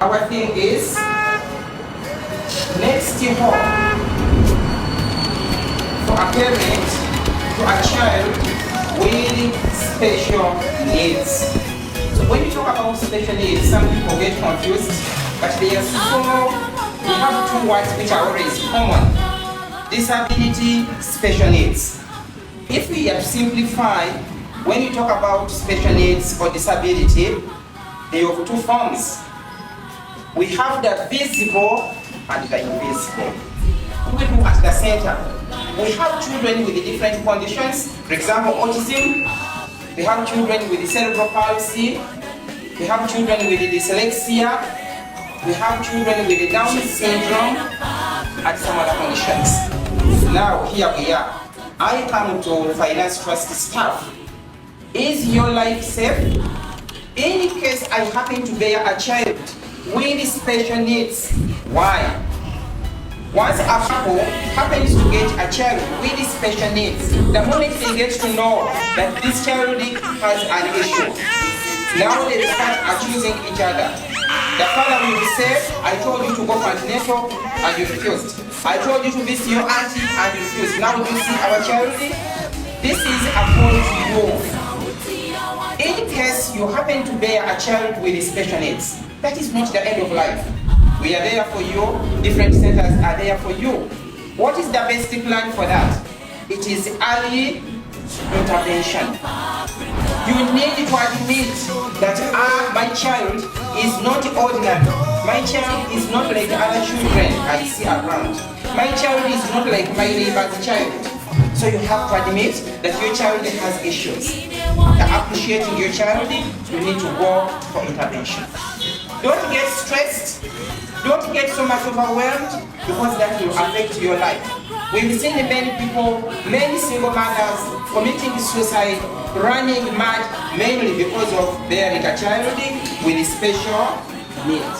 Our thing is next hope for a parent to a child with special needs. So when you talk about special needs, some people get confused, but we have two words which are always common: disability, special needs. If we have to simplify, when you talk about special needs or disability, they have two forms. We have the visible and the invisible. We look at the center. We have children with different conditions. For example, autism. We have children with cerebral palsy. We have children with dyslexia. We have children with Down syndrome and some other conditions. Now, here we are. I come to finance trust staff. Is your life safe? In case I happen to bear a child with special needs, why? Once a couple happens to get a child with special needs, the moment they get to know that this child has an issue, now they start accusing each other. The father will say, I told you to go for antenatal and you refused. I told you to visit your auntie and you refused. Now you see our child? This is a fault to you. In case you happen to bear a child with special needs, that is not the end of life. We are there for you. Different centers are there for you. What is the best plan for that? It is early intervention. You need to admit that my child is not ordinary. My child is not like other children I see around. My child is not like my neighbor's child. So you have to admit that your child has issues. Appreciating your child, you need to go for intervention. Don't get stressed. Don't get so much overwhelmed, because that will affect your life. We've seen many people, many single mothers committing suicide, running mad, mainly because of bearing a child with special needs.